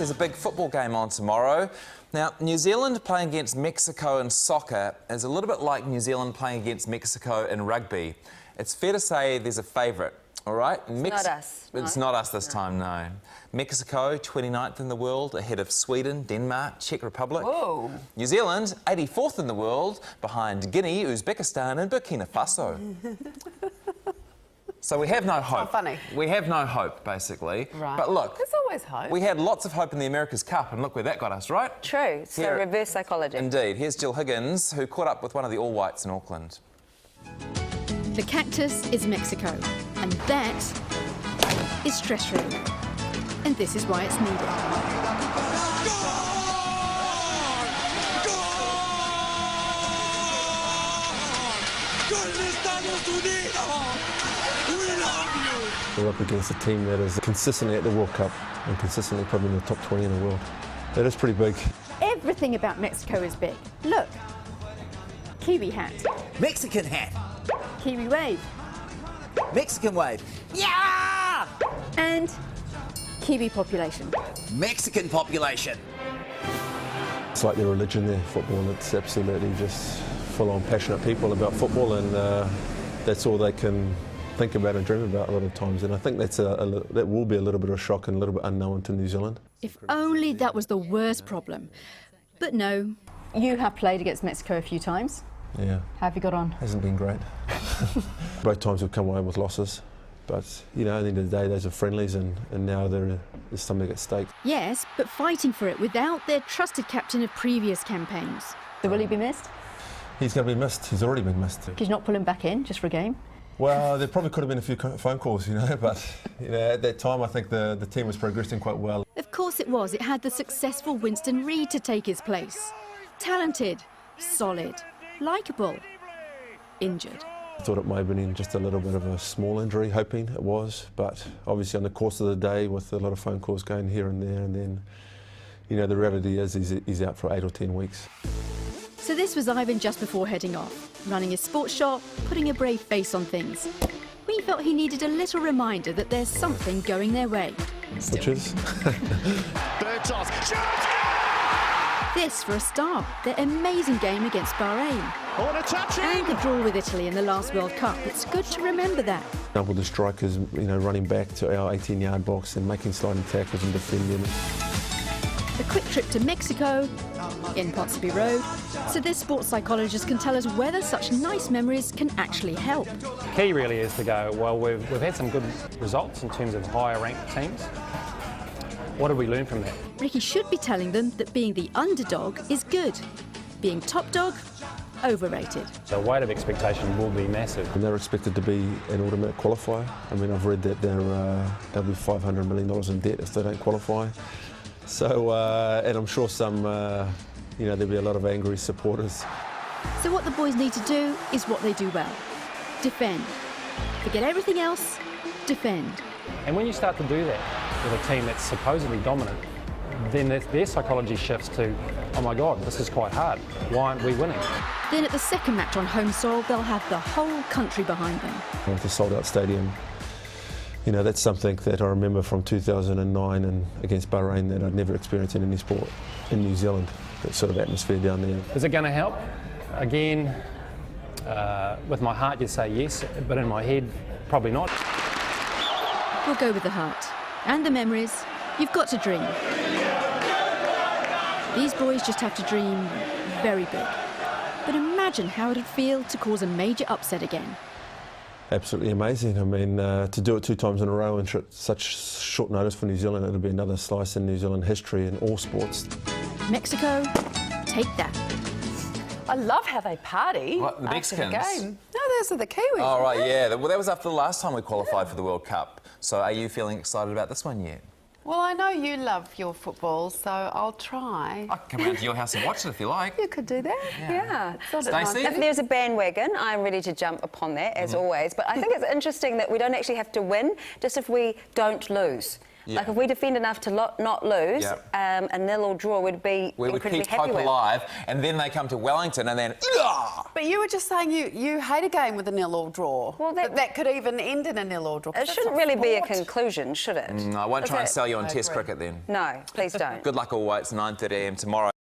There's a big football game on tomorrow. Now, New Zealand playing against Mexico in soccer is a little bit like New Zealand playing against Mexico in rugby. It's fair to say there's a favourite, all right? Not us. It's not us this time, no. Mexico, 29th in the world, ahead of Sweden, Denmark, Czech Republic. Whoa. New Zealand, 84th in the world, behind Guinea, Uzbekistan and Burkina Faso. So we have no hope. Not funny. We have no hope, basically. Right. But look, there's always hope. we had lots of hope in the America's Cup, and look where that got us, right? True, so Here- reverse psychology. Indeed. Here's Jill Higgins, who caught up with one of the All Whites in Auckland. The cactus is Mexico, and that is stress relief. And this is why it's needed. We're up against a team that is consistently at the World Cup and consistently probably in the top 20 in the world. That is pretty big. Everything about Mexico is big. Look, Kiwi hat, Mexican hat. Kiwi wave, Mexican wave. Yeah! and Kiwi population. Mexican population. It's like their religion there, football, and it's absolutely just full-on passionate people about football, and that's all they can think about and dream about a lot of times. And I think that will be a little bit of a shock and a little bit unknown to New Zealand. If only that was the worst problem. But no. You have played against Mexico a few times. Yeah. How have you got on? Hasn't been great. Both times we've come away with losses. But, you know, at the end of the day, those are friendlies, and now there's something at stake. Yes, but fighting for it without their trusted captain of previous campaigns. Will he be missed? He's going to be missed. He's already been missed. Could you not pull him back in just for a game? Well, there probably could have been a few phone calls, you know, but at that time I think the team was progressing quite well. Of course it was. It had the successful Winston Reid to take his place. Talented, solid, likeable, injured. I thought it may have been in just a little bit of a small injury, hoping it was, but obviously on the course of the day with a lot of phone calls going here and there, and then, you know, the reality is he's out for 8 or 10 weeks. So this was Ivan just before heading off, running his sports shop, putting a brave face on things. We felt he needed a little reminder that there's something going their way. Which is? Third toss. Shot! This for a start, their amazing game against Bahrain. Corner touching! And the draw with Italy in the last World Cup. It's good to remember that. With the strikers, you know, running back to our 18-yard box and making sliding tackles and defending. A quick trip to Mexico, in Ponsonby Road, so this sports psychologist can tell us whether such nice memories can actually help. Key really is to go, well, we've had some good results in terms of higher ranked teams. What did we learn from that? Ricky should be telling them that being the underdog is good. Being top dog, overrated. The weight of expectation will be massive. And they're expected to be an automatic qualifier. I mean, I've read that they'll be $500 million in debt if they don't qualify. So, and I'm sure some, you know, there'll be a lot of angry supporters. So what the boys need to do is what they do well. Defend. Forget everything else, defend. And when you start to do that with a team that's supposedly dominant, then their psychology shifts to, oh my God, this is quite hard. Why aren't we winning? Then at the second match on home soil, they'll have the whole country behind them. With a sold-out stadium, you know, that's something that I remember from 2009 and against Bahrain that I'd never experienced in any sport in New Zealand, that sort of atmosphere down there. Is it going to help? Again, with my heart you'd say yes, but in my head, probably not. We'll go with the heart. And the memories. You've got to dream. These boys just have to dream very big. But imagine how it'd feel to cause a major upset again. Absolutely amazing. I mean, to do it 2 times in a row in such short notice for New Zealand, it'll be another slice in New Zealand history in all sports. Mexico, take that. I love how they party What, the after the Mexicans? game. No, those are the Kiwis. Oh, right, yeah. Well, that was after the last time we qualified for the World Cup. So are you feeling excited about this one yet? Well, I know you love your football, so I'll try. I can come round to your house and watch it if you like. You could do that. Yeah. Stacey? If there's a bandwagon, I'm ready to jump upon that, as always. But I think it's interesting that we don't actually have to win, just if we don't lose. Yeah. Like if we defend enough to not lose, Yeah. a nil or draw would be We would incredibly keep happy hope with. alive, and then they come to Wellington, and then. But you were just saying you hate a game with a nil or draw. Well, that could even end in a nil or draw. It shouldn't really be a conclusion, should it? No, I won't try and sell you on I Test agree. cricket then. No, please don't. Good luck all. It's 9:30 a.m. tomorrow.